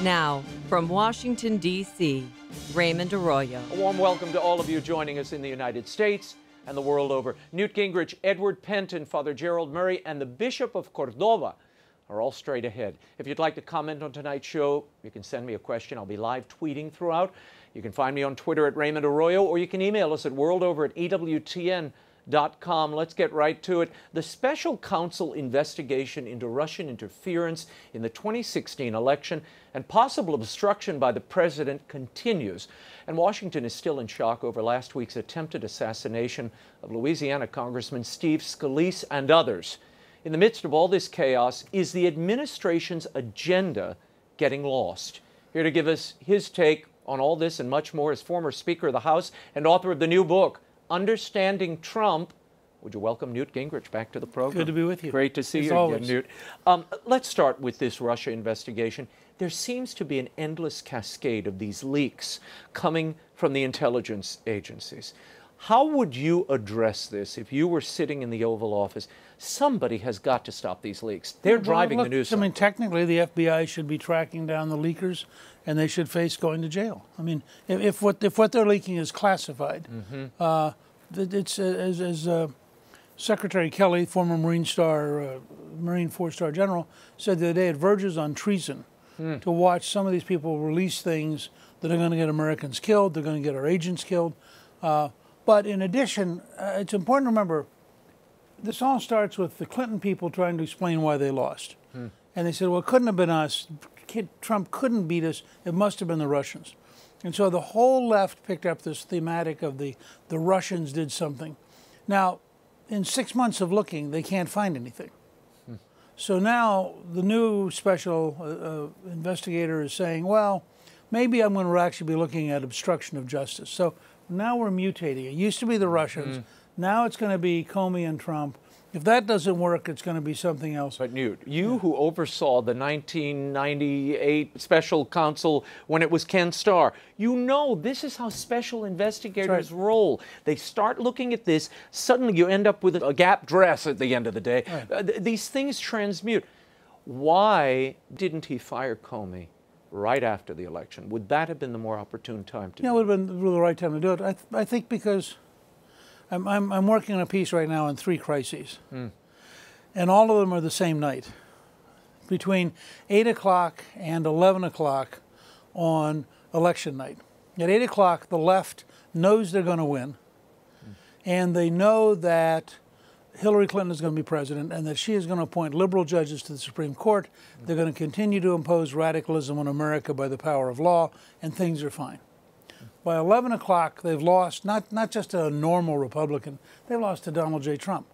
Now, from Washington, D.C., Raymond Arroyo. A warm welcome to all of you joining us in the United States and the world over. NEWT GINGRICH, Edward Pentin, Father GERALD MURRAY, and the Bishop of Cordoba are all straight ahead. If you'd like to comment on tonight's show, you can send me a question. I'll be live tweeting throughout. You can find me on Twitter at Raymond Arroyo, or you can email us at worldover@ewtn.com. Let's get right to it. The special counsel investigation into Russian interference in the 2016 election and possible obstruction by the president continues. And Washington is still in shock over last week's attempted assassination of Louisiana Congressman Steve Scalise and others. In the midst of all this chaos, is the administration's agenda getting lost? Here to give us his take on all this and much more is former Speaker of the House and author of the new book, Understanding Trump. Would you welcome NEWT Gingrich back to the program? Good to be with you. Great to see you again, NEWT. Let's start with this Russia investigation. There seems to be an endless cascade of these leaks coming from the intelligence agencies. How would you address this if you were sitting in the Oval Office? Somebody has got to stop these leaks. They're driving the news. I mean, technically, the FBI should be tracking down the leakers, and they should face going to jail. I mean, if what they're leaking is classified, it's as Secretary Kelly, former Marine four-star general, said the other day, it verges on treason to watch some of these people release things that are going to get Americans killed. They're going to get our agents killed. But in addition, it's important to remember, this all starts with the Clinton people trying to explain why they lost. And they said, well, it couldn't have been us. Trump couldn't beat us. It must have been the Russians. And so the whole left picked up this thematic of the Russians did something. Now, in 6 months of looking, they can't find anything. So now the new special investigator is saying, well, maybe I'm going to actually be looking at obstruction of justice. So now we're mutating. It used to be the Russians. Now it's going to be Comey and Trump. If that doesn't work, it's going to be something else. But NEWT, you who oversaw the 1998 special counsel when it was Ken Starr, you know this is how special investigators roll. They start looking at this, suddenly you end up with a gap dress at the end of the day. These things transmute. Why didn't he fire Comey right after the election? Would that have been the more opportune time to do it? Yeah, it would have been the right time to do it. I think because I'm working on a piece right now on 3 crises, and all of them are the same night, between 8 o'clock and 11 o'clock on election night. At 8 o'clock, the left knows they're going to win, and they know that Hillary Clinton is going to be president and that she is going to appoint liberal judges to the Supreme Court. They're going to continue to impose radicalism on America by the power of law, and things are fine. By 11 o'clock, they've lost not just a normal Republican, they've lost to Donald J. Trump.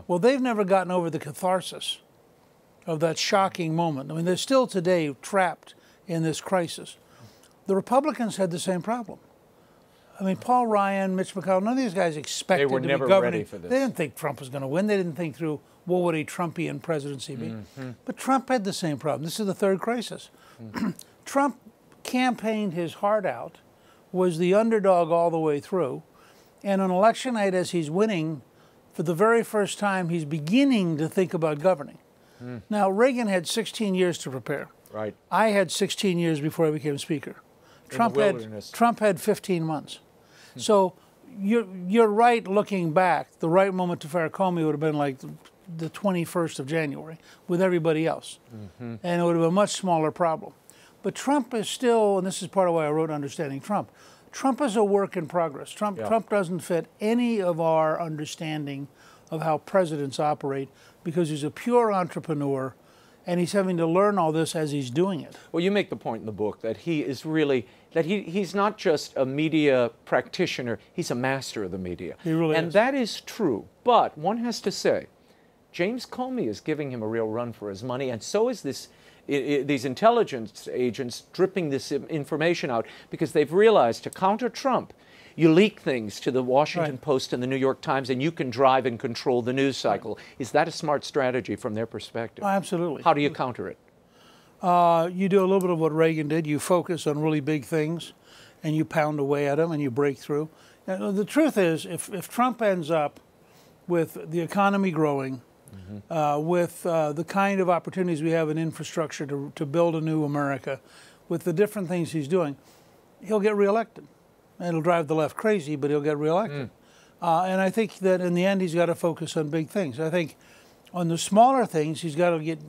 Well, they've never gotten over the catharsis of that shocking moment. I mean, they're still today trapped in this crisis. The Republicans had the same problem. I mean, Paul Ryan, Mitch McConnell, none of these guys expected to be governing. They were never ready for this. They didn't think Trump was going to win. They didn't think through what would a Trumpian presidency be. But Trump had the same problem. This is the 3rd crisis. Trump campaigned his heart out, was the underdog all the way through, and on election night, as he's winning, for the very first time, he's beginning to think about governing. Now, Reagan had 16 years to prepare. Right. I had 16 years before I became Speaker. Trump had 15 months. So you're right looking back. The right moment to fire Comey would have been like the 21st of January with everybody else. And it would have been a much smaller problem. But Trump is still, and this is part of why I wrote Understanding Trump, Trump is a work in progress. Trump doesn't fit any of our understanding of how presidents operate because he's a pure entrepreneur and he's having to learn all this as he's doing it. Well, you make the point in the book that he is really, that he's not just a media practitioner, he's a master of the media. He really is. And that is true. But one has to say, James Comey is giving him a real run for his money, and so is these intelligence agents dripping this information out because they've realized to counter Trump, you leak things to the Washington Post and the New York Times and you can drive and control the news cycle. Is that a smart strategy from their perspective? Absolutely. How do you counter it? You do a little bit of what Reagan did. You focus on really big things and you pound away at them and you break through. Now, the truth is, if Trump ends up with the economy growing, with the kind of opportunities we have in infrastructure to build a new America, with the different things he's doing, he'll get reelected. It'll drive the left crazy, but he'll get reelected. And I think that in the end, he's got to focus on big things. I think on the smaller things, he's got to get.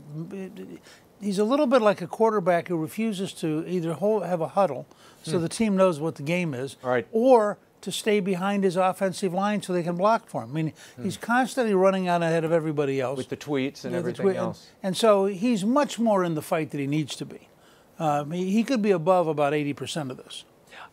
He's a little bit like a quarterback who refuses to either have a huddle so the team knows what the game is, or to stay behind his offensive line so they can block for him. I mean, he's constantly running out ahead of everybody else. With the tweets and everything else. And so he's much more in the fight than he needs to be. He could be above about 80% of this.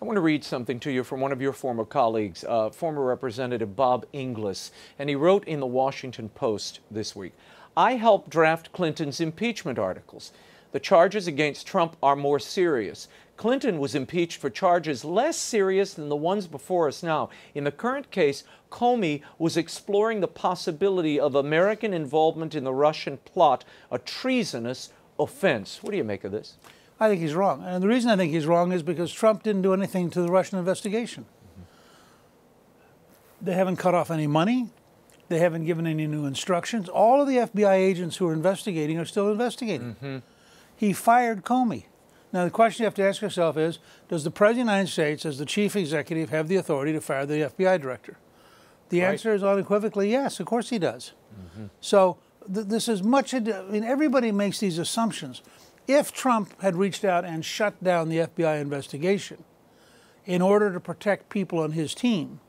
I want to read something to you from one of your former colleagues, former Representative Bob Inglis, and he wrote in the Washington Post this week, "I helped draft Clinton's impeachment articles. The charges against Trump are more serious. Clinton was impeached for charges less serious than the ones before us now. In the current case, Comey was exploring the possibility of American involvement in the Russian plot, a treasonous offense." What do you make of this? I think he's wrong. And the reason I think he's wrong is because Trump didn't do anything to the Russian investigation. They haven't cut off any money. They haven't given any new instructions. All of the FBI agents who are investigating are still investigating. He fired Comey. Now, the question you have to ask yourself is, does the President of the United States, as the chief executive, have the authority to fire the FBI director? The answer is unequivocally yes, of course he does. So this is much, I mean, everybody makes these assumptions. If Trump had reached out and shut down the FBI investigation in order to protect people on his team,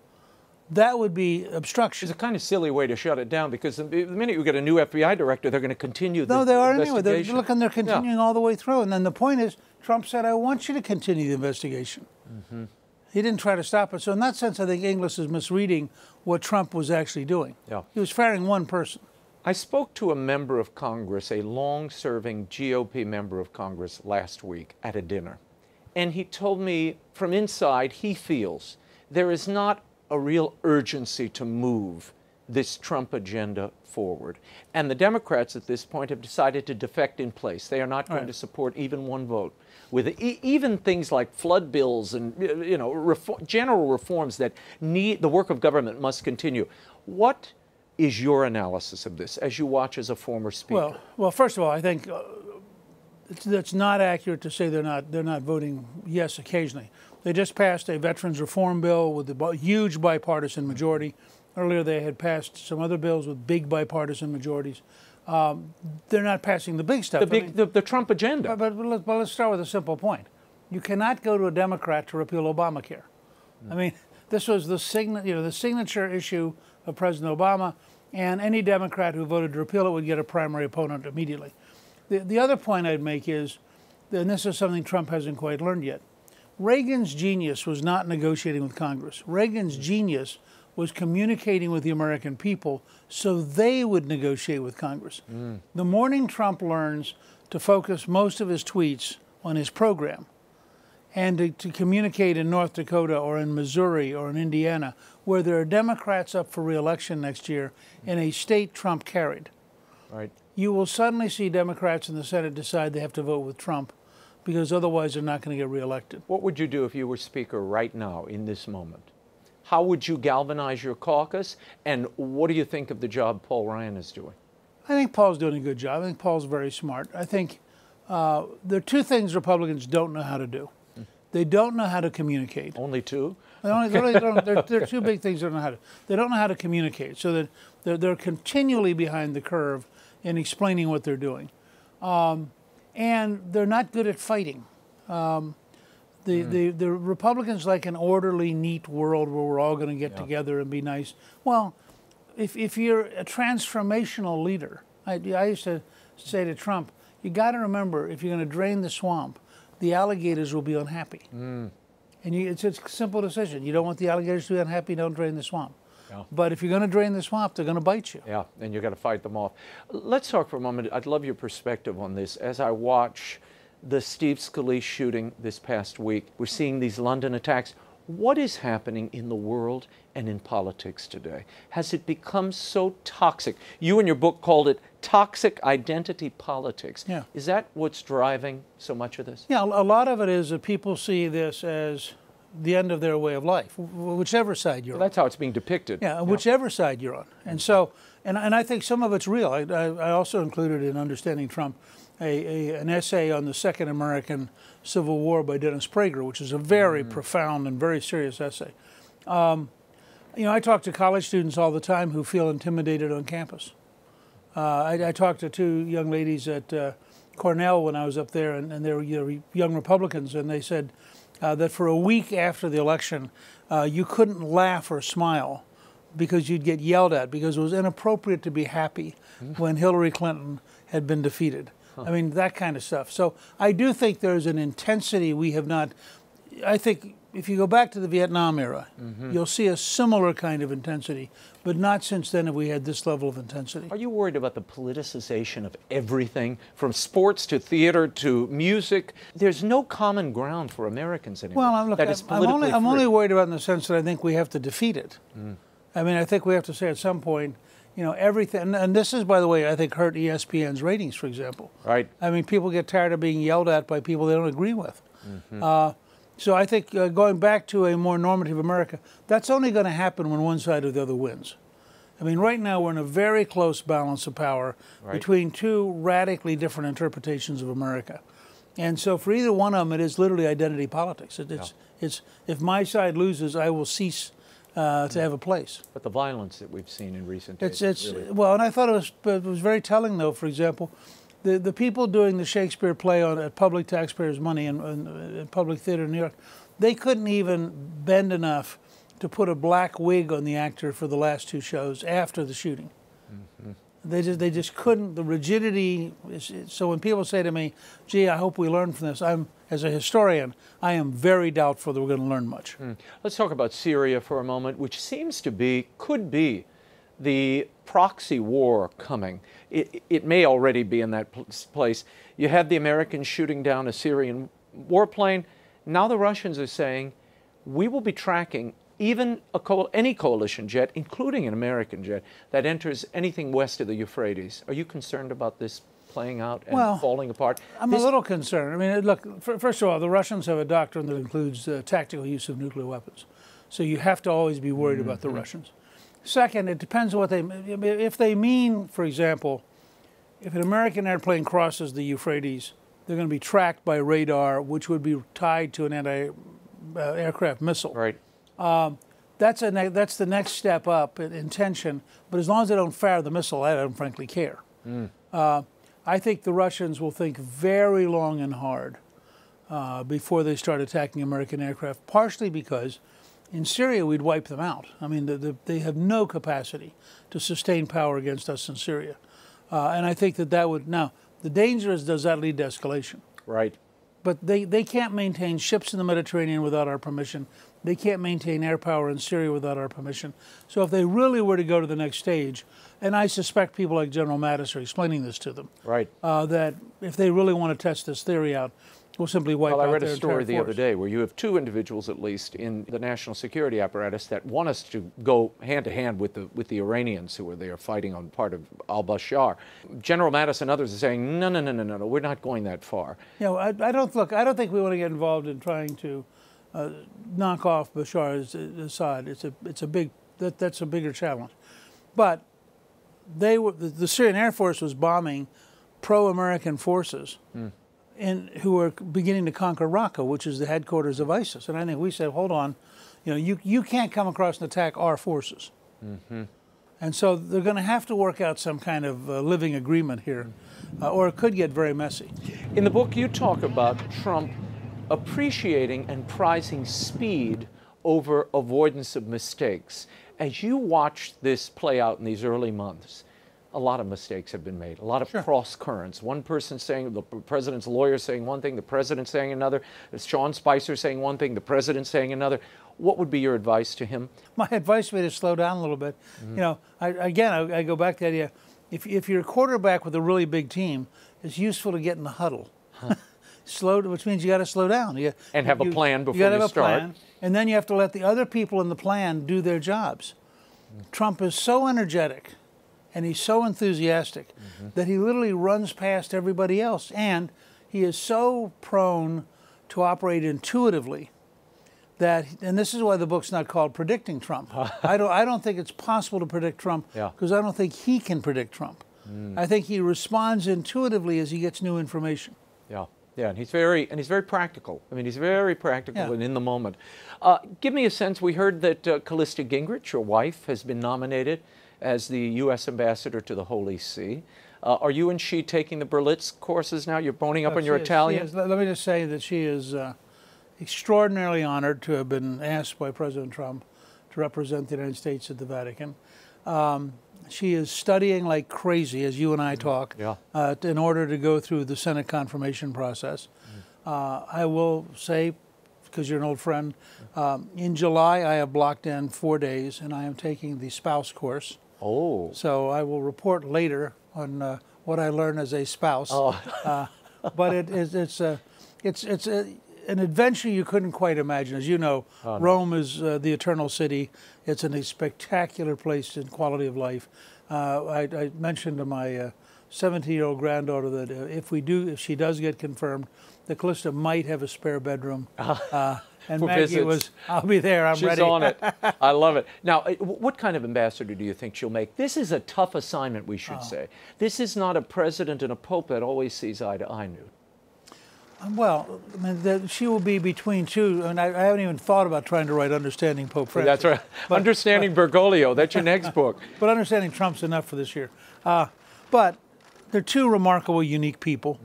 that would be obstruction. It's a kind of silly way to shut it down, because the minute you get a new FBI director, they're going to continue the investigation. No, they are anyway. They're continuing all the way through. And then the point is, Trump said, I want you to continue the investigation. He didn't try to stop it. So in that sense, I think Inglis is misreading what Trump was actually doing. He was firing one person. I spoke to a member of Congress, a long-serving GOP member of Congress, last week at a dinner. And he told me from inside he feels there is not a real urgency to move this Trump agenda forward. And the Democrats at this point have decided to defect in place. They are not going to support even one vote. With even things like flood bills and general reforms that need the work of government must continue. What is your analysis of this as you watch as a former speaker? Well, first of all, I think it's not accurate to say they're not voting yes occasionally. They just passed a veterans reform bill with a huge bipartisan majority. Earlier, they had passed some other bills with big bipartisan majorities. They're not passing the big stuff. The Trump agenda. But let's start with a simple point. You cannot go to a Democrat to repeal Obamacare. I mean, this was the signature issue of President Obama, and any Democrat who voted to repeal it would get a primary opponent immediately. The other point I'd make is, and this is something Trump hasn't quite learned yet, Reagan's genius was not negotiating with Congress. Reagan's genius was communicating with the American people so they would negotiate with Congress. The morning Trump learns to focus most of his tweets on his program and to communicate in North Dakota or in Missouri or in Indiana, where there are Democrats up for re-election next year in a state Trump carried, you will suddenly see Democrats in the Senate decide they have to vote with Trump, because otherwise they're not going to get reelected. What would you do if you were Speaker right now, in this moment? How would you galvanize your caucus, and what do you think of the job Paul Ryan is doing? I think Paul's doing a good job. I think Paul's very smart. I think there are two things Republicans don't know how to do. They don't know how to communicate. Only two? There are two big things they don't know how to. They don't know how to communicate, so that they're continually behind the curve in explaining what they're doing. And they're not good at fighting. The Republicans like an orderly, neat world where we're all going to get together and be nice. Well, if you're a transformational leader, I used to say to Trump, you got to remember, if you're going to drain the swamp, the alligators will be unhappy. And it's a simple decision. You don't want the alligators to be unhappy, don't drain the swamp. But if you're going to drain the swamp, they're going to bite you. Yeah, and you've got to fight them off. Let's talk for a moment. I'd love your perspective on this. As I watch the Steve Scalise shooting this past week, we're seeing these London attacks. What is happening in the world and in politics today? Has it become so toxic? You in your book called it toxic identity politics. Is that what's driving so much of this? Yeah, a lot of it is that people see this as the end of their way of life, whichever side you're on. That's how it's being depicted. Yeah, whichever side you're on. And so, and I think some of it's real. I also included in Understanding Trump an essay on the Second American Civil War by Dennis Prager, which is a very profound and very serious essay. You know, I talk to college students all the time who feel intimidated on campus. I talked to two young ladies at Cornell when I was up there, and they were young Republicans, and they said that for a week after the election, you couldn't laugh or smile because you'd get yelled at because it was inappropriate to be happy when Hillary Clinton had been defeated. I mean, that kind of stuff. So I do think there's an intensity we have not. I think if you go back to the Vietnam era, you'll see a similar kind of intensity, but not since then have we had this level of intensity. Are you worried about the politicization of everything, from sports to theater to music? There's no common ground for Americans anymore. Well, look, I'm only worried about it in the sense that I think we have to defeat it. I mean, I think we have to say at some point, you know, everything, and this is, by the way, I think hurt ESPN's ratings, for example. Right. I mean, people get tired of being yelled at by people they don't agree with. So I think going back to a more normative America, that's only going to happen when one side or the other wins. I mean, right now we're in a very close balance of power between two radically different interpretations of America. And so for either one of them, it is literally identity politics. It's if my side loses, I will cease to have a place. But the violence that we've seen in recent days. Well, and I thought it was very telling, though, for example, the people doing the Shakespeare play at public taxpayers' money in public theater in New York, they couldn't even bend enough to put a black wig on the actor for the last two shows after the shooting. They just couldn't. The rigidity. So when people say to me, "Gee, I hope we learn from this," as a historian, I am very doubtful that we're going to learn much. Let's talk about Syria for a moment, which seems to be, could be, the proxy war coming. It may already be in that place. You had the Americans shooting down a Syrian warplane. Now the Russians are saying, we will be tracking even any coalition jet, including an American jet, that enters anything west of the Euphrates. Are you concerned about this playing out and falling apart? I'm a little concerned. I mean, look, first of all, the Russians have a doctrine that includes tactical use of nuclear weapons. So you have to always be worried about the Russians. Second, it depends on what they mean. If they mean, for example, if an American airplane crosses the Euphrates, they're going to be tracked by radar, which would be tied to an anti-aircraft missile. Right. That's the next step up in tension. But as long as they don't fire the missile, I don't frankly care. I think the Russians will think very long and hard before they start attacking American aircraft, partially because in Syria we'd wipe them out. I mean, they have no capacity to sustain power against us in Syria. And I think that would, now, the danger is, does that lead to escalation? Right. But they can't maintain ships in the Mediterranean without our permission. They can't maintain air power in Syria without our permission. So if they really were to go to the next stage, and I suspect people like General Mattis are explaining this to them, right, that if they really want to test this theory out, we'll simply wipe out their entire force. I read a story the other day where you have two individuals, at least, in the national security apparatus that want us to go hand to hand with the Iranians who are there fighting on part of al-Bashar. General Mattis and others are saying, no, we're not going that far. You know, I don't think we want to get involved in trying to knock off Bashar Assad. That's a bigger challenge. But the Syrian Air Force was bombing pro-American forces who were beginning to conquer Raqqa, which is the headquarters of ISIS. And I think we said, hold on, you know, you can't come across and attack our forces. And so they're going to have to work out some kind of living agreement here, or it could get very messy. In the book, you talk about Trump appreciating and prizing speed over avoidance of mistakes. As you watch this play out in these early months, a lot of mistakes have been made, a lot of cross currents. One person saying, the president's lawyer saying one thing, the president saying another, Sean Spicer saying one thing, the president saying another. What would be your advice to him? My advice would be to slow down a little bit. You know, I go back to the idea, if you're a quarterback with a really big team, it's useful to get in the huddle. Which means you got to slow down. And have a plan before you start. Plan, and then you have to let the other people in the plan do their jobs. Trump is so energetic and he's so enthusiastic that he literally runs past everybody else. And he is so prone to operate intuitively that, and this is why the book's not called Predicting Trump. I don't think it's possible to predict Trump because I don't think he can predict Trump. I think he responds intuitively as he gets new information. Yeah, yeah, and he's very practical. I mean, he's very practical and in the moment. Give me a sense. We heard that Callista Gingrich, your wife, has been nominated as the U.S. ambassador to the Holy See. Are you and she taking the Berlitz courses now? You're boning up on your Italian? Let me just say that she is extraordinarily honored to have been asked by President Trump to represent the United States at the Vatican. She is studying like crazy, as you and I talk, in order to go through the Senate confirmation process. I will say, because you're an old friend, in July I have blocked in 4 days, and I am taking the spouse course. Oh. So I will report later on what I learn as a spouse. Oh. But it's an adventure you couldn't quite imagine. As you know, Rome is the eternal city. It's a spectacular place in quality of life. I mentioned to my 17-year-old granddaughter that if she does get confirmed, that Callista might have a spare bedroom. And Maggie was, I'll be there, I'm ready. She's on it. I love it. Now, what kind of ambassador do you think she'll make? This is a tough assignment, we should say. This is not a president and a pope that always sees eye to eye, Newt. Well, I mean, she will be between two, and I haven't even thought about trying to write Understanding Pope Francis. That's right. Understanding Bergoglio, that's your next book. But Understanding Trump's enough for this year. But they're two remarkable, unique people.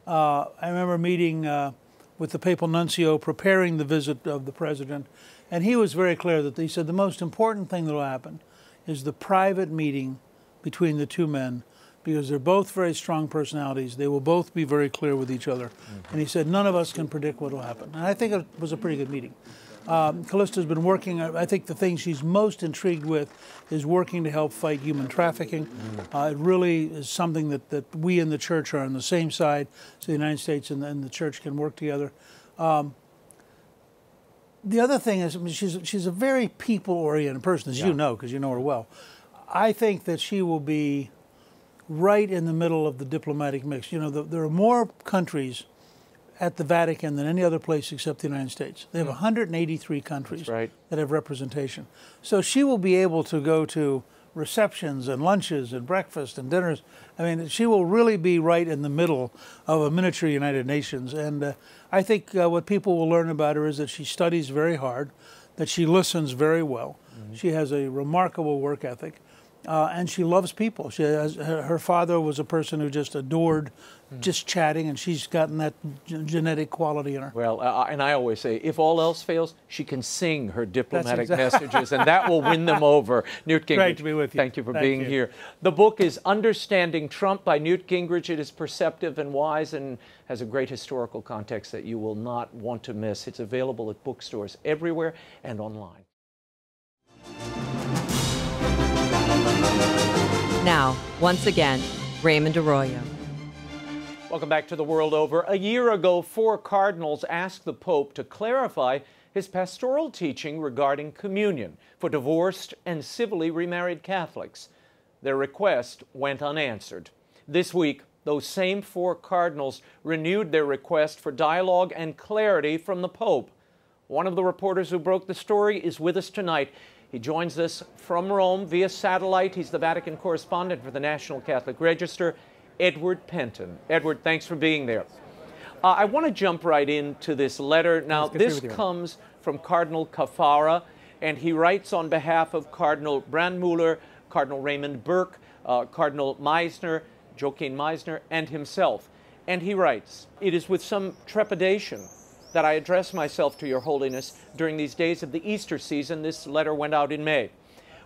I remember meeting with the papal nuncio preparing the visit of the president, and he was very clear that he said the most important thing that will happen is the private meeting between the two men, because they're both very strong personalities. They will both be very clear with each other. And he said none of us can predict what will happen. And I think it was a pretty good meeting. Callista's been working, I think the thing she's most intrigued with is working to help fight human trafficking. It really is something that we in the church are on the same side, so the United States and the church can work together. The other thing is, I mean, she's a very people-oriented person, as you know, because you know her well. I think that she will be right in the middle of the diplomatic mix. You know, there are more countries at the Vatican than any other place except the United States. They have 183 countries that have representation. So she will be able to go to receptions and lunches and breakfast and dinners. I mean, she will really be right in the middle of a miniature United Nations. And I think what people will learn about her is that she studies very hard, that she listens very well. She has a remarkable work ethic. And she loves people. Her father was a person who just adored just chatting, and she's gotten that genetic quality in her. Well, and I always say, if all else fails, she can sing her diplomatic messages, and that will win them over. Newt Gingrich, great to be with you. Thank you for being here. The book is Understanding Trump by Newt Gingrich. It is perceptive and wise and has a great historical context that you will not want to miss. It's available at bookstores everywhere and online. Now, once again, Raymond Arroyo. Welcome back to The World Over. A year ago, 4 cardinals asked the Pope to clarify his pastoral teaching regarding communion for divorced and civilly remarried Catholics. Their request went unanswered. This week, those same 4 cardinals renewed their request for dialogue and clarity from the Pope. One of the reporters who broke the story is with us tonight. He joins us from Rome via satellite. He's the Vatican correspondent for the National Catholic Register, Edward Pentin. Edward, thanks for being there. I want to jump right into this letter. Now, this comes from Cardinal Caffarra, and he writes on behalf of Cardinal Brandmüller, Cardinal Raymond Burke, Cardinal Meisner, Joachim Meisner, and himself. And he writes, "It is with some trepidation that I address myself to Your Holiness during these days of the Easter season." This letter went out in May.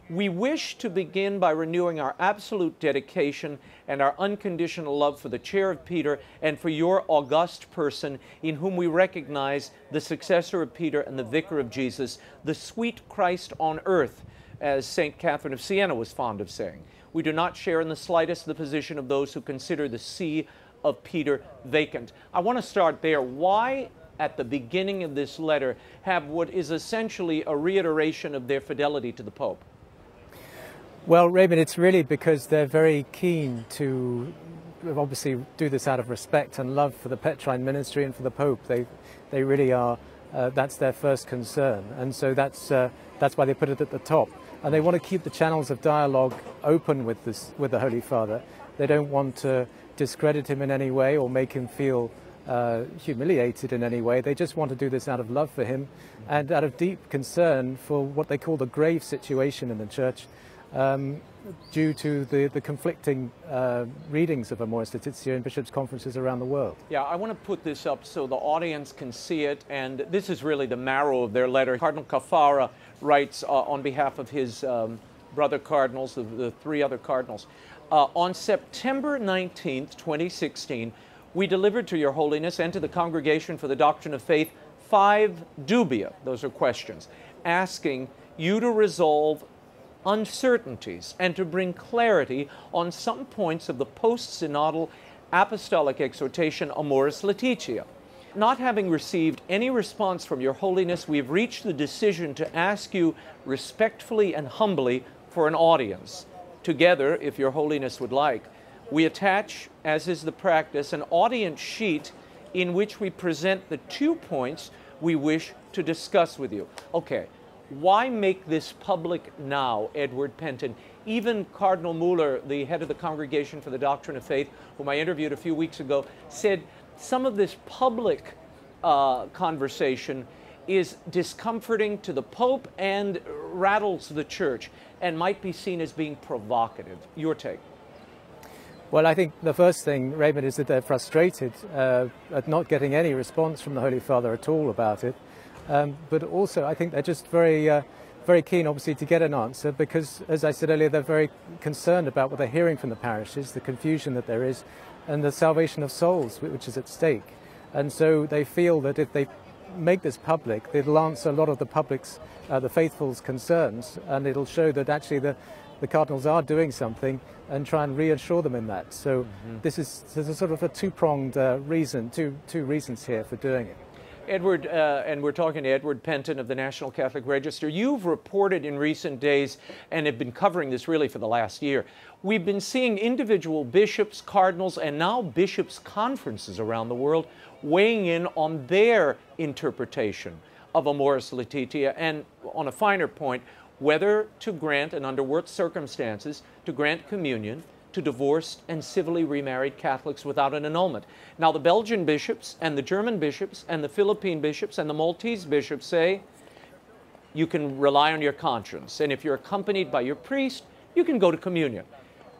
"We wish to begin by renewing our absolute dedication and our unconditional love for the Chair of Peter and for your august person, in whom we recognize the successor of Peter and the vicar of Jesus, the sweet Christ on earth," as St. Catherine of Siena was fond of saying. "We do not share in the slightest the position of those who consider the see of Peter vacant." I want to start there. Why, at the beginning of this letter, have what is essentially a reiteration of their fidelity to the Pope? Well, Raymond, it's really because they're very keen to obviously do this out of respect and love for the Petrine ministry and for the Pope. They really are, that's their first concern. And so that's why they put it at the top. And they want to keep the channels of dialogue open with the Holy Father. They don't want to discredit him in any way or make him feel humiliated in any way. They just want to do this out of love for him and out of deep concern for what they call the grave situation in the Church, due to the conflicting readings of Amoris Laetitia in bishops' conferences around the world. Yeah, I want to put this up so the audience can see it, and this is really the marrow of their letter. Cardinal Caffarra writes on behalf of his brother cardinals, the three other cardinals. On September 19th, 2016, we delivered to Your Holiness and to the Congregation for the Doctrine of Faith 5 dubia, those are questions, asking you to resolve uncertainties and to bring clarity on some points of the post-synodal apostolic exhortation Amoris Laetitia. Not having received any response from Your Holiness, we have reached the decision to ask you respectfully and humbly for an audience. Together, if Your Holiness would like, we attach, as is the practice, an audience sheet in which we present the 2 points we wish to discuss with you. Okay. Why make this public now, Edward Pentin? Even Cardinal Muller, the head of the Congregation for the Doctrine of Faith, whom I interviewed a few weeks ago, said some of this public conversation is discomforting to the Pope and rattles the Church and might be seen as being provocative. Your take? Well, I think the first thing, Raymond, is that they're frustrated at not getting any response from the Holy Father at all about it. But also, I think they're just very keen, obviously, to get an answer because, as I said earlier, they're very concerned about what they're hearing from the parishes, the confusion that there is, and the salvation of souls, which is at stake. And so they feel that if they make this public, it'll answer a lot of the public's, the faithful's concerns, and it'll show that actually the cardinals are doing something and try and reassure them in that. So there's a sort of a two-pronged reason, two reasons here for doing it. Edward, and we're talking to Edward Pentin of the National Catholic Register. You've reported in recent days, and have been covering this really for the last year, we've been seeing individual bishops, cardinals, and now bishops' conferences around the world weighing in on their interpretation of Amoris Laetitia, and on a finer point, whether to grant and under what circumstances to grant communion to divorced and civilly remarried Catholics without an annulment. Now, the Belgian bishops and the German bishops and the Philippine bishops and the Maltese bishops say you can rely on your conscience, and if you're accompanied by your priest, you can go to communion.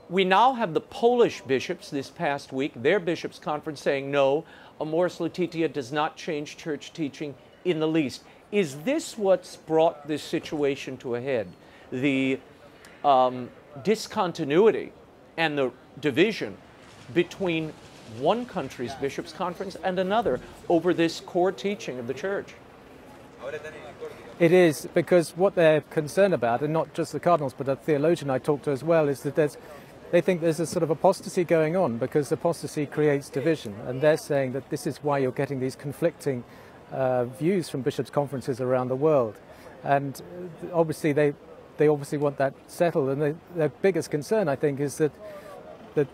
We now have the Polish bishops this past week, their bishops' conference, saying no, Amoris Laetitia does not change church teaching in the least. Is this what's brought this situation to a head? The discontinuity and the division between one country's bishops' conference and another over this core teaching of the Church? It is, because what they're concerned about, and not just the cardinals, but a theologian I talked to as well, is that they think there's a sort of apostasy going on, because apostasy creates division, and they're saying that this is why you're getting these conflicting views from bishops' conferences around the world. And obviously they obviously want that settled, and their biggest concern, I think, is that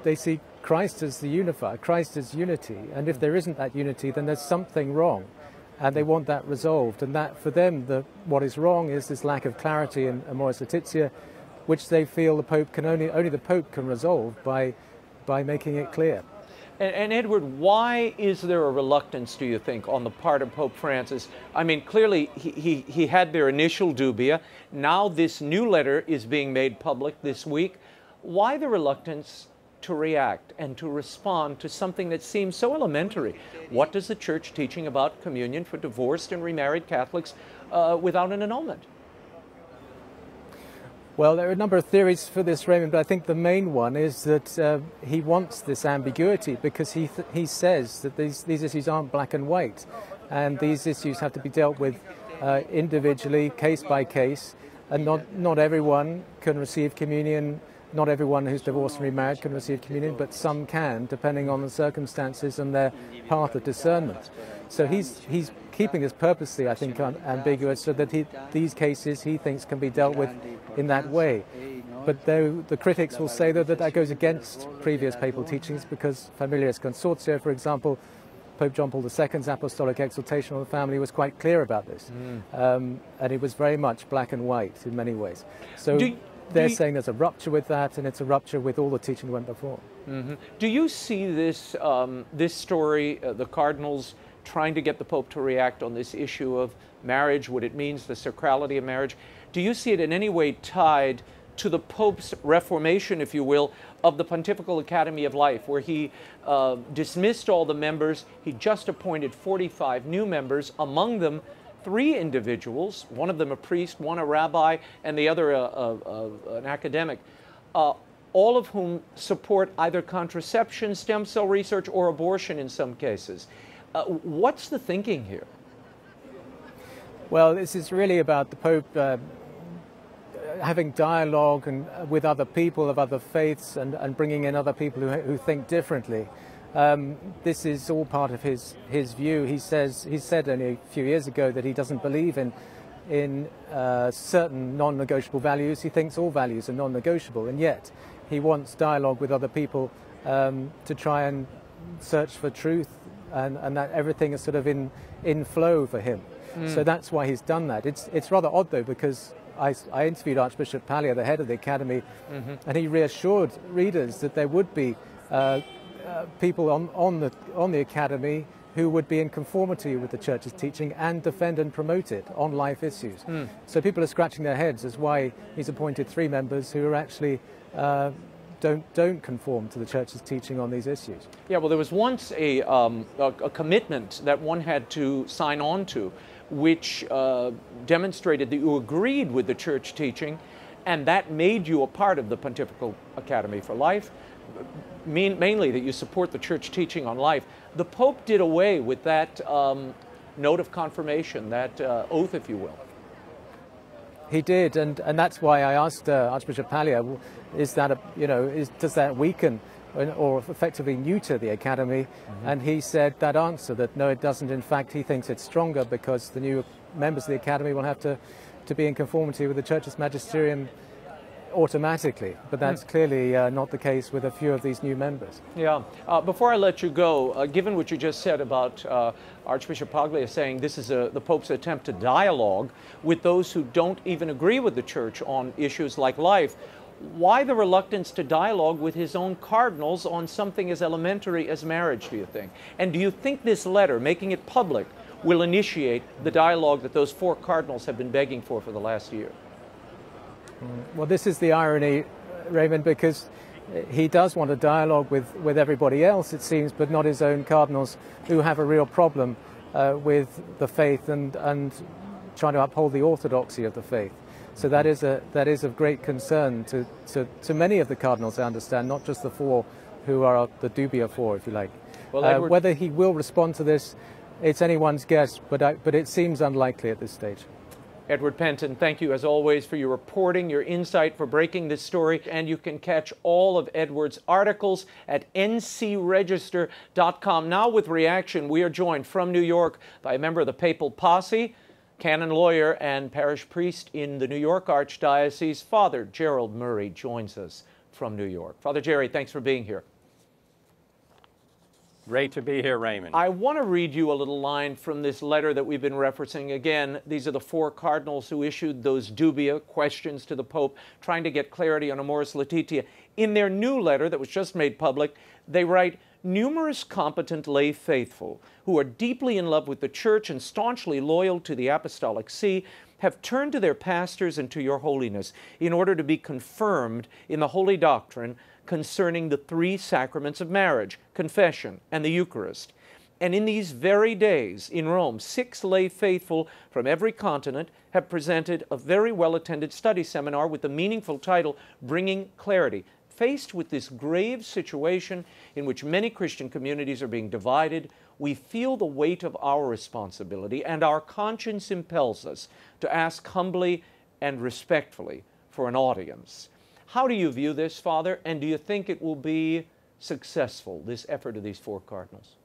they see Christ as the unifier, Christ as unity, and if there isn't that unity, then there's something wrong, and they want that resolved. And that, for them, what is wrong is this lack of clarity in Amoris Laetitia, which they feel the Pope can only the Pope can resolve by making it clear. And Edward, why is there a reluctance, do you think, on the part of Pope Francis? I mean, clearly he had their initial dubia. Now this new letter is being made public this week. Why the reluctance to react and to respond to something that seems so elementary? What does the Church teaching about communion for divorced and remarried Catholics without an annulment? Well, there are a number of theories for this, Raymond, but I think the main one is that he wants this ambiguity, because he says that these issues aren't black and white, and these issues have to be dealt with individually, case by case, and not everyone can receive communion. Not everyone who's divorced and remarried can receive communion, but some can, depending on the circumstances and their path of discernment. So he's keeping this purposely, I think, ambiguous, so that these cases he thinks can be dealt with in that way. But the critics will say that goes against previous papal teachings, because Familiaris Consortio, for example, Pope John Paul II's apostolic exhortation on the family was quite clear about this, and it was very much black and white in many ways. So they're saying there's a rupture with that, and it's a rupture with all the teaching that went before. Mm-hmm. Do you see this, this story, the Cardinals trying to get the Pope to react on this issue of marriage, what it means, the sacrality of marriage, do you see it in any way tied to the Pope's reformation, if you will, of the Pontifical Academy of Life, where he dismissed all the members, he just appointed 45 new members, among them 3 individuals, one of them a priest, one a rabbi, and the other an academic, all of whom support either contraception, stem cell research, or abortion in some cases. What's the thinking here? Well, this is really about the Pope having dialogue and with other people of other faiths and bringing in other people who think differently. This is all part of his view. He said only a few years ago that he doesn't believe in certain non-negotiable values. He thinks all values are non-negotiable, and yet he wants dialogue with other people to try and search for truth, and that everything is sort of in flow for him. So that's why he's done that. It's rather odd though, because I interviewed Archbishop Pallier, the head of the Academy, and he reassured readers that there would be people on the Academy who would be in conformity with the Church's teaching and defend and promote it on life issues. So people are scratching their heads as why he's appointed 3 members who are actually don't conform to the Church's teaching on these issues. Yeah, well, there was once a commitment that one had to sign on to, which demonstrated that you agreed with the Church teaching, and that made you a part of the Pontifical Academy for Life, mainly that you support the Church teaching on life. The Pope did away with that note of confirmation, that oath, if you will. He did, and that's why I asked Archbishop Pallier, is that does that weaken or effectively neuter the Academy? And he said that answer, that no, it doesn't. In fact, he thinks it's stronger because the new members of the Academy will have to be in conformity with the Church's magisterium automatically, but that's clearly not the case with a few of these new members. Yeah. Before I let you go, given what you just said about Archbishop Paglia saying this is the Pope's attempt to dialogue with those who don't even agree with the Church on issues like life, why the reluctance to dialogue with his own cardinals on something as elementary as marriage, do you think? And do you think this letter, making it public, will initiate the dialogue that those 4 cardinals have been begging for the last year? Well, this is the irony, Raymond, because he does want a dialogue with everybody else, it seems, but not his own cardinals, who have a real problem with the faith and trying to uphold the orthodoxy of the faith. So that is of great concern to many of the cardinals, I understand, not just the 4 who are the dubia 4, if you like. Well, whether he will respond to this, it's anyone's guess, but it seems unlikely at this stage. Edward Pentin, thank you as always for your reporting, your insight, for breaking this story, and you can catch all of Edward's articles at ncregister.com. Now with reaction, we are joined from New York by a member of the Papal Posse, canon lawyer and parish priest in the New York Archdiocese. Father GERALD Murray joins us from New York. Father Jerry, thanks for being here. Great to be here, Raymond. I want to read you a little line from this letter that we've been referencing. Again, these are the 4 cardinals who issued those dubia questions to the Pope, trying to get clarity on Amoris Laetitia. In their new letter that was just made public, they write, "Numerous competent lay faithful who are deeply in love with the Church and staunchly loyal to the Apostolic See have turned to their pastors and to your holiness in order to be confirmed in the holy doctrine concerning the 3 sacraments of marriage, confession, and the Eucharist. And in these very days in Rome, 6 lay faithful from every continent have presented a very well-attended study seminar with the meaningful title, Bringing Clarity. Faced with this grave situation in which many Christian communities are being divided, we feel the weight of our responsibility, and our conscience impels us to ask humbly and respectfully for an audience." How do you view this, Father, and do you think it will be successful, this effort of these 4 cardinals?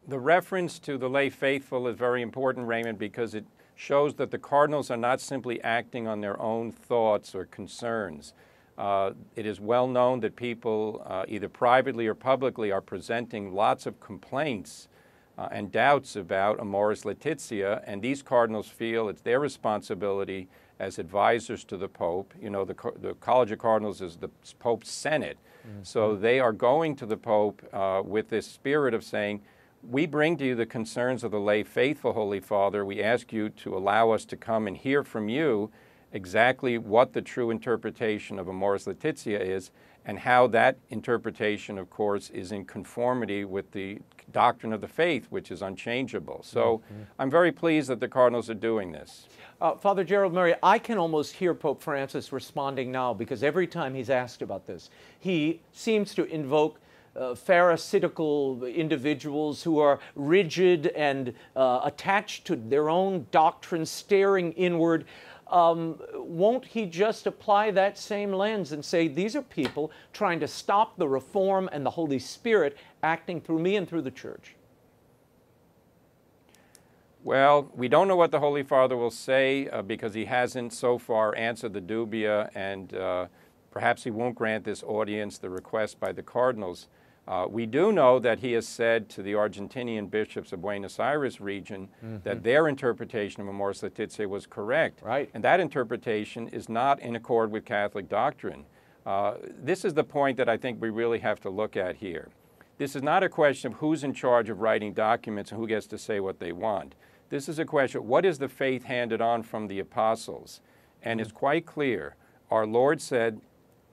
The reference to the lay faithful is very important, Raymond, because it shows that the cardinals are not simply acting on their own thoughts or concerns. It is well known that people, either privately or publicly, are presenting lots of complaints and doubts about Amoris Laetitia, and these cardinals feel it's their responsibility as advisors to the Pope. You know, the College of Cardinals is the Pope's Senate. So they are going to the Pope with this spirit of saying, we bring to you the concerns of the lay faithful, Holy Father. We ask you to allow us to come and hear from you exactly what the true interpretation of Amoris Laetitia is, and how that interpretation, of course, is in conformity with the doctrine of the faith, which is unchangeable. So I'm very pleased that the Cardinals are doing this. Father Gerald Murray, I can almost hear Pope Francis responding now, because every time he's asked about this, he seems to invoke pharisaical individuals who are rigid and attached to their own doctrine, staring inward. Won't he just apply that same lens and say, these are people trying to stop the reform and the Holy Spirit acting through me and through the Church? Well, we don't know what the Holy Father will say because he hasn't so far answered the dubia, and perhaps he won't grant this audience the request by the Cardinals. We do know that he has said to the Argentinian bishops of Buenos Aires region that their interpretation of Amoris Laetitia was correct. Right. And that interpretation is not in accord with Catholic doctrine. This is the point that I think we really have to look at here. This is not a question of who's in charge of writing documents and who gets to say what they want. This is a question of what is the faith handed on from the apostles? And it's quite clear. Our Lord said,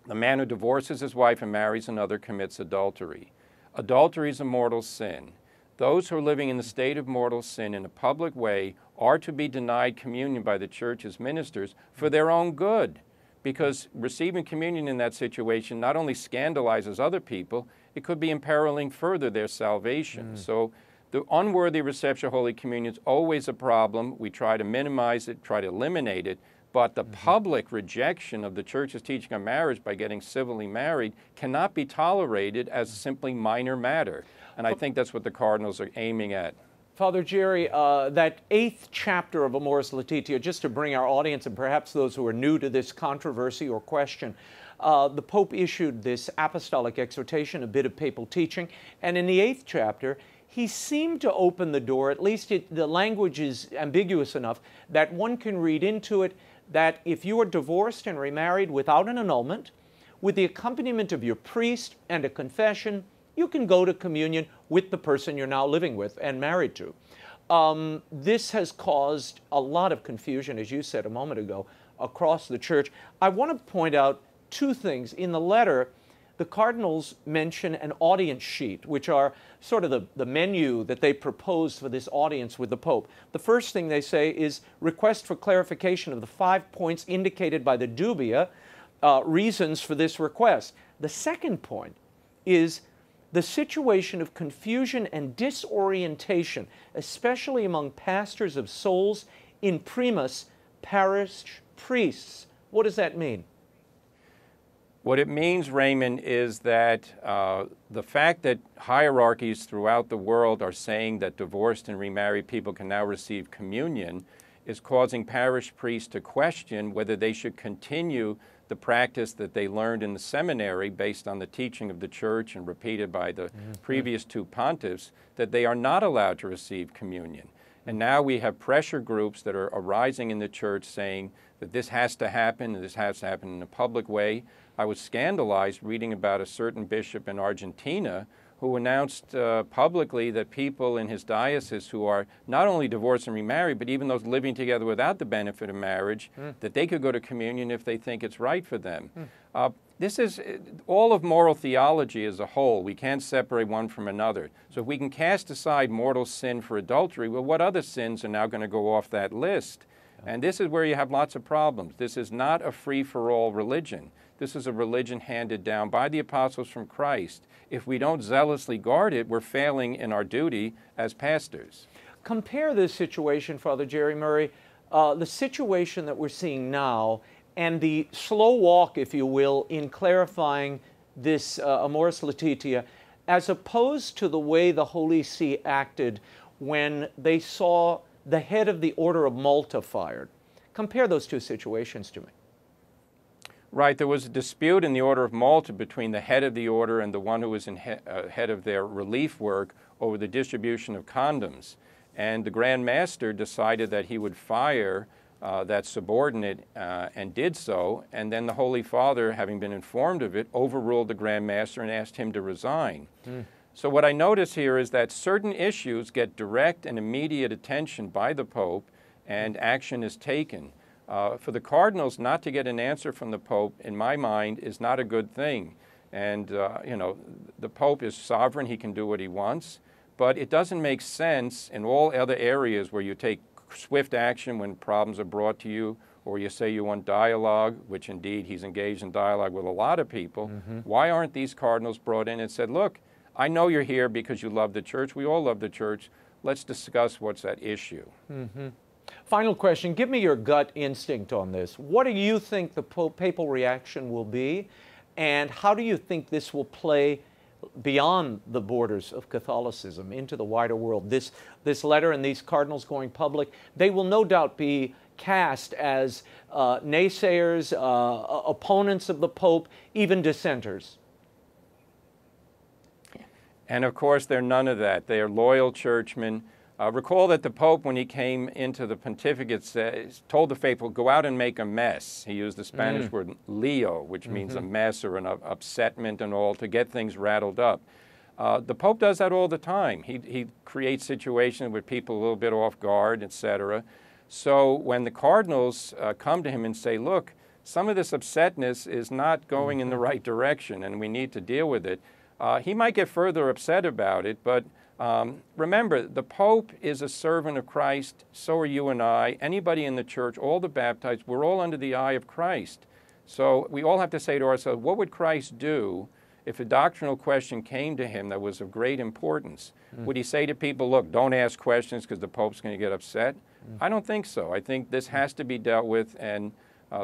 the man who divorces his wife and marries another commits adultery. Adultery is a mortal sin. Those who are living in the state of mortal sin in a public way are to be denied communion by the Church's ministers for their own good, because receiving communion in that situation not only scandalizes other people, it could be imperiling further their salvation. So the unworthy reception of Holy Communion is always a problem. We try to minimize it, try to eliminate it. But the public rejection of the Church's teaching on marriage by getting civilly married cannot be tolerated as simply minor matter. And I think that's what the Cardinals are aiming at. Father Jerry, that 8th chapter of Amoris Laetitia, just to bring our audience and perhaps those who are new to this controversy or question, the Pope issued this apostolic exhortation, a bit of papal teaching, and in the 8th chapter, he seemed to open the door, at least the language is ambiguous enough, that one can read into it that if you are divorced and remarried without an annulment, with the accompaniment of your priest and a confession, you can go to communion with the person you're now living with and married to. This has caused a lot of confusion, as you said a moment ago, across the Church. I want to point out two things. In the letter, the Cardinals mention an audience sheet, which are sort of the menu that they proposed for this audience with the Pope. The first thing they say is request for clarification of the 5 points indicated by the dubia, reasons for this request. The second point is the situation of confusion and disorientation, especially among pastors of souls, in primis parish priests. What does that mean? What it means, Raymond, is that the fact that hierarchies throughout the world are saying that divorced and remarried people can now receive communion is causing parish priests to question whether they should continue the practice that they learned in the seminary based on the teaching of the Church and repeated by the previous two pontiffs, that they are not allowed to receive communion. And now we have pressure groups that are arising in the Church saying that this has to happen, and this has to happen in a public way. I was scandalized reading about a certain bishop in Argentina who announced publicly that people in his diocese who are not only divorced and remarried, but even those living together without the benefit of marriage, that they could go to communion if they think it's right for them. This is all of moral theology as a whole. We can't separate one from another. So if we can cast aside mortal sin for adultery, well, what other sins are now going to go off that list? And this is where you have lots of problems. This is not a free-for-all religion. This is a religion handed down by the apostles from Christ. If we don't zealously guard it, we're failing in our duty as pastors. Compare this situation, Father Jerry Murray, the situation that we're seeing now and the slow walk, if you will, in clarifying this Amoris Laetitia, as opposed to the way the Holy See acted when they saw the head of the Order of Malta fired. Compare those two situations to me. Right, there was a dispute in the Order of Malta between the head of the order and the one who was in head of their relief work over the distribution of condoms. And the Grand Master decided that he would fire that's subordinate and did so, and then the Holy Father, having been informed of it, overruled the Grand Master and asked him to resign. So what I notice here is that certain issues get direct and immediate attention by the Pope, and action is taken. For the cardinals not to get an answer from the Pope, in my mind, is not a good thing. And, you know, the Pope is sovereign, he can do what he wants, but it doesn't make sense in all other areas where you take swift action when problems are brought to you, or you say you want dialogue, which indeed he's engaged in dialogue with a lot of people. Why aren't these cardinals brought in and said, look, I know you're here because you love the church, we all love the church, let's discuss what's at issue. Final question, give me your gut instinct on this. What do you think the papal reaction will be, and how do you think this will play beyond the borders of Catholicism into the wider world? This letter and these cardinals going public, they will no doubt be cast as naysayers, opponents of the Pope, even dissenters. And of course, they're none of that. They are loyal churchmen. Recall that the Pope, when he came into the pontificate, told the faithful, go out and make a mess. He used the Spanish word lío, which means a mess or an upsetment and all, to get things rattled up. The Pope does that all the time. He creates situations with people a little bit off guard, etc. So when the cardinals come to him and say, look, some of this upsetness is not going in the right direction and we need to deal with it, he might get further upset about it, but remember, the Pope is a servant of Christ, so are you and I, anybody in the church, all the baptized, we're all under the eye of Christ. So we all have to say to ourselves, what would Christ do if a doctrinal question came to him that was of great importance? Would he say to people, look, don't ask questions because the Pope's going to get upset? I don't think so. I think this has to be dealt with, and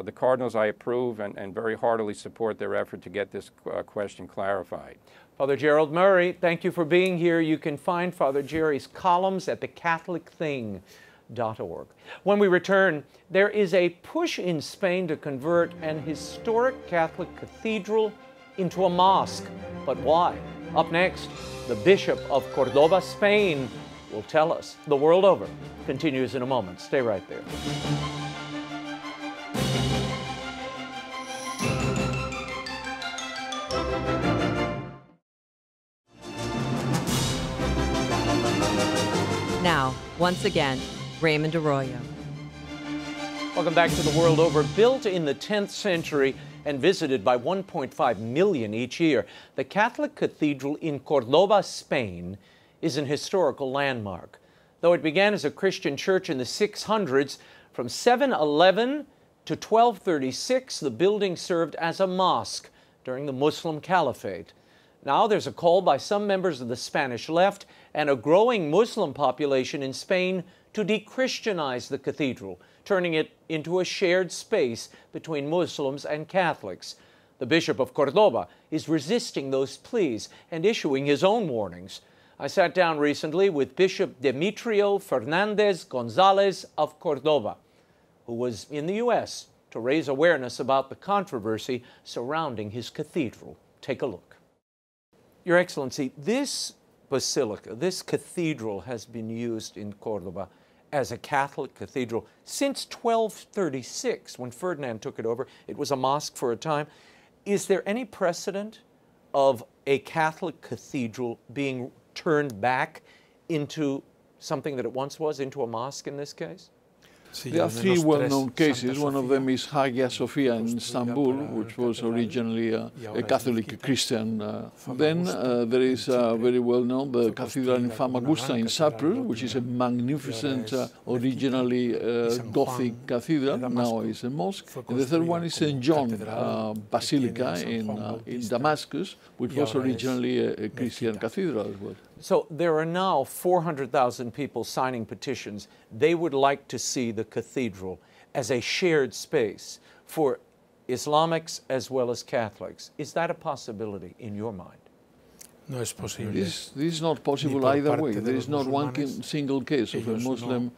the cardinals, I approve and very heartily support their effort to get this question clarified. Father GERALD Murray, thank you for being here. You can find Father Jerry's columns at thecatholicthing.org. When we return, there is a push in Spain to convert an historic Catholic cathedral into a mosque. But why? Up next, the Bishop of Cordoba, Spain, will tell us. The World Over continues in a moment. Stay right there. Now, once again, Raymond Arroyo. Welcome back to The World Over. Built in the 10th century and visited by 1.5 million each year, the Catholic Cathedral in Cordoba, Spain, is an historical landmark. Though it began as a Christian church in the 600s, from 711 to 1236, the building served as a mosque during the Muslim Caliphate. Now there's a call by some members of the Spanish left and a growing Muslim population in Spain to de-Christianize the cathedral, turning it into a shared space between Muslims and Catholics. The Bishop of Cordoba is resisting those pleas and issuing his own warnings. I sat down recently with Bishop DEMETRIO FERNANDEZ GONZALEZ of Cordoba, who was in the U.S. to raise awareness about the controversy surrounding his cathedral. Take a look. Your Excellency, this basilica, this cathedral has been used in Cordoba as a Catholic cathedral since 1236, when Ferdinand took it over. It was a mosque for a time. Is there any precedent of a Catholic cathedral being turned back into something that it once was, into a mosque in this case? There are three well-known cases. One of them is Hagia Sophia in Istanbul, which was originally a Catholic Christian. Then there is very well-known the Cathedral in Famagusta in Cyprus, which is a magnificent, originally Gothic cathedral, now is a mosque. And the third one is St. John Basilica in Damascus, which was originally a Christian cathedral as well. So there are now 400,000 people signing petitions. They would like to see the cathedral as a shared space for Islamics as well as Catholics. Is that a possibility in your mind? This is not possible either way. There is not one single case of a Muslim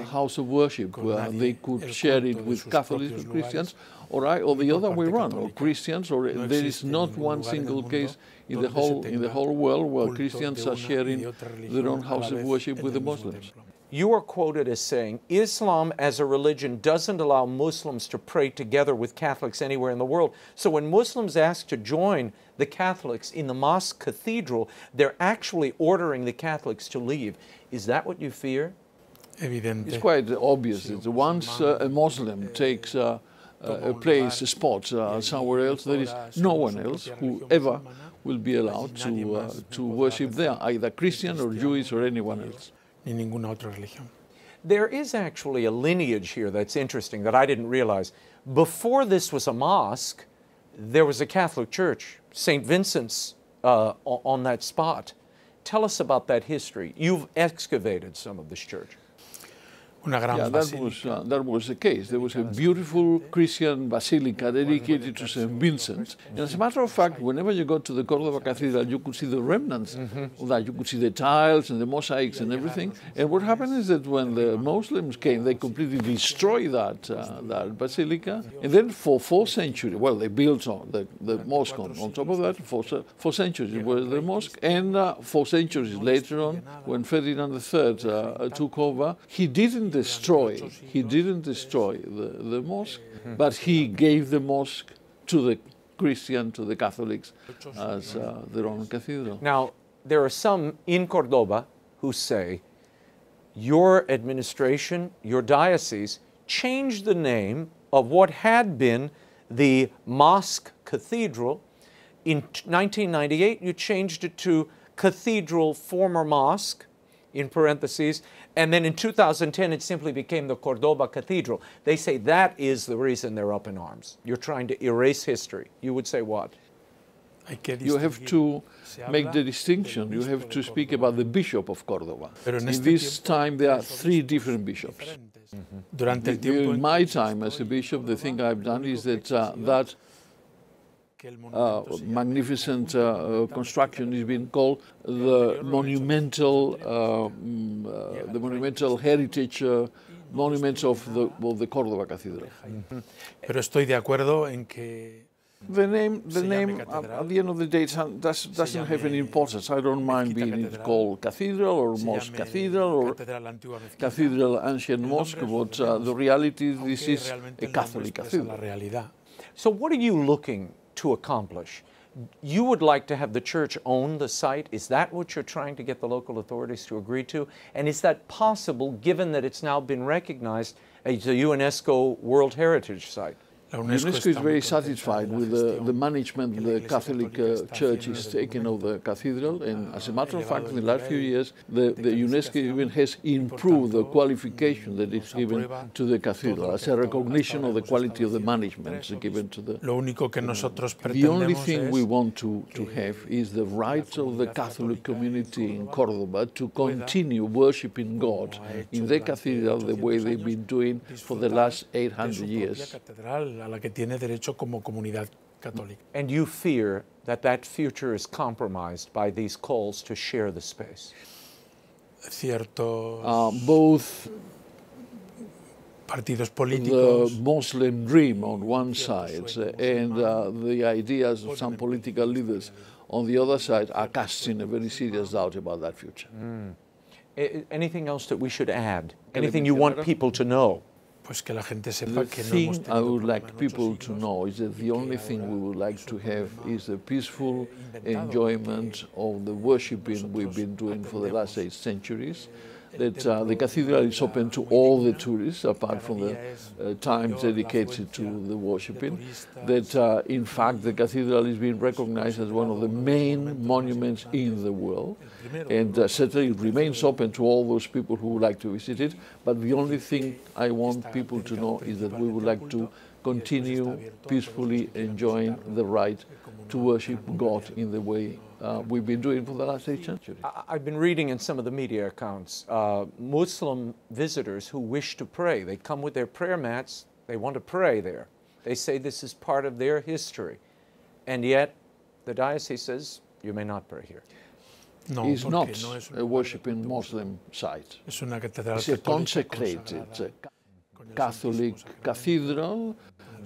house of worship where they could share it with Catholics or Christians, or the other way around, or Christians, or there is not one single case in the whole world where Christians are sharing their own house of worship with the Muslims. you are quoted as saying, Islam as a religion doesn't allow Muslims to pray together with Catholics anywhere in the world. So when Muslims ask to join the Catholics in the mosque cathedral, they're actually ordering the Catholics to leave. Is that what you fear? It's quite obvious that once a Muslim takes a place, a spot somewhere else, there is no one else who ever will be allowed to worship there, either Christian or Jewish or anyone else. There is actually a lineage here that's interesting that I didn't realize. Before this was a mosque, there was a Catholic church, St. Vincent's, on that spot. Tell us about that history. You've excavated some of this church. Yeah, that was the case. There was a beautiful Christian basilica dedicated to St. Vincent. And as a matter of fact, whenever you go to the Cordova Cathedral, you could see the remnants of that. You could see the tiles and the mosaics and everything. And what happened is that when the Muslims came, they completely destroyed that basilica. And then for 4 centuries, well, they built on the mosque on top of that. For 4 centuries it was the mosque. And 4 centuries later on, when Ferdinand III took over, he didn't destroy the mosque, but he gave the mosque to the Christian, to the Catholics, as their own cathedral. Now, there are some in Cordoba who say your administration, your diocese, changed the name of what had been the mosque cathedral. In 1998, you changed it to Cathedral Former Mosque, in parentheses, and then in 2010 it simply became the Cordova Cathedral. They say that is the reason they're up in arms. You're trying to erase history. You would say what? You have to make the distinction. You have to speak about the Bishop of Cordoba. In this time there are 3 different bishops. During my time as a bishop, the thing I've done is that magnificent construction is being called the monumental heritage monuments of the Cordova Cathedral. The name at the end of the day doesn't have any importance. I don't mind being called cathedral or mosque cathedral or cathedral ancient mosque, but the reality is this is a Catholic cathedral. So what are you looking to accomplish? You would like to have the church own the site. Is that what you're trying to get the local authorities to agree to? And is that possible given that it's now been recognized as a UNESCO World Heritage Site? UNESCO is very satisfied with the management the Catholic Church is taking of the cathedral, and as a matter of fact, in the last few years, the UNESCO even has improved the qualification that is given to the cathedral as a recognition of the quality of the management given to the. The only thing we want to have is the right of the Catholic community in Cordoba to continue worshiping God in the cathedral the way they've been doing for the last 800 years. A la que tiene derecho como comunidad católica. And you fear that that future is compromised by these calls to share the space? Both partidos políticos, the Muslim dream on one side and the ideas of some political leaders on the other side are casting a very serious doubt about that future. Anything else that we should add? Anything you want people to know? The thing I would like people to know is that the only thing we would like to have is the peaceful enjoyment of the worshiping we've been doing for the last 8 centuries. That the cathedral is open to all the tourists, apart from the times dedicated to the worshiping. That in fact the cathedral is being recognized as one of the main monuments in the world, and certainly it remains open to all those people who would like to visit it. But the only thing I want people to know is that we would like to continue peacefully enjoying the right to worship God in the way we've been doing for the last 8 centuries. I've been reading in some of the media accounts, Muslim visitors who wish to pray. They come with their prayer mats, they want to pray there. They say this is part of their history. And yet, the diocese says, you may not pray here. It's not a worshiping Muslim site. It's a consecrated Catholic cathedral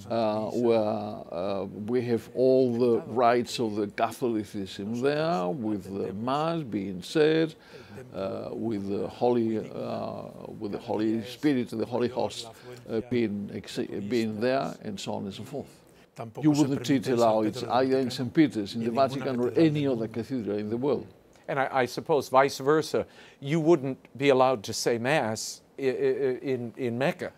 where we have all the rites of the Catholicism there, with the Mass being said, with the Holy Spirit, the Holy Host being there, and so on and so forth. You wouldn't allow it either in St. Peter's, in the Vatican, or any other cathedral in the world. And I suppose vice versa, you wouldn't be allowed to say Mass in Mecca.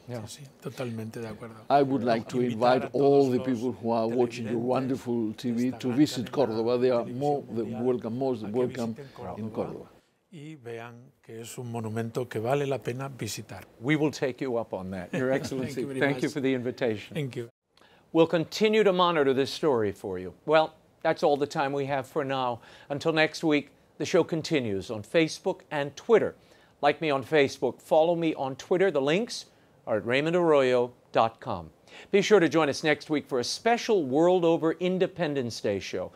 Yeah. Sí, totalmente de acuerdo. I would like to invite all the people who are watching your wonderful TV to visit Cordoba. They are most welcome in Cordoba. Y vean que es un monumento que vale la pena visitar. We will take you up on that, Your Excellency. Thank you for the invitation. Thank you. We'll continue to monitor this story for you. Well, that's all the time we have for now. Until next week, the show continues on Facebook and Twitter. Like me on Facebook, follow me on Twitter. The links are at RaymondArroyo.com. Be sure to join us next week for a special World Over Independence Day show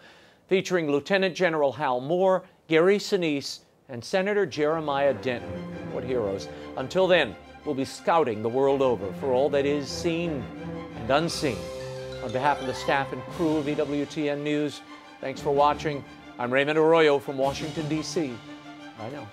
featuring Lieutenant General Hal Moore, Gary Sinise, and Senator Jeremiah Denton. What heroes. Until then, we'll be scouting the world over for all that is seen and unseen. On behalf of the staff and crew of EWTN News, thanks for watching. I'm Raymond Arroyo from Washington, D.C. Bye now.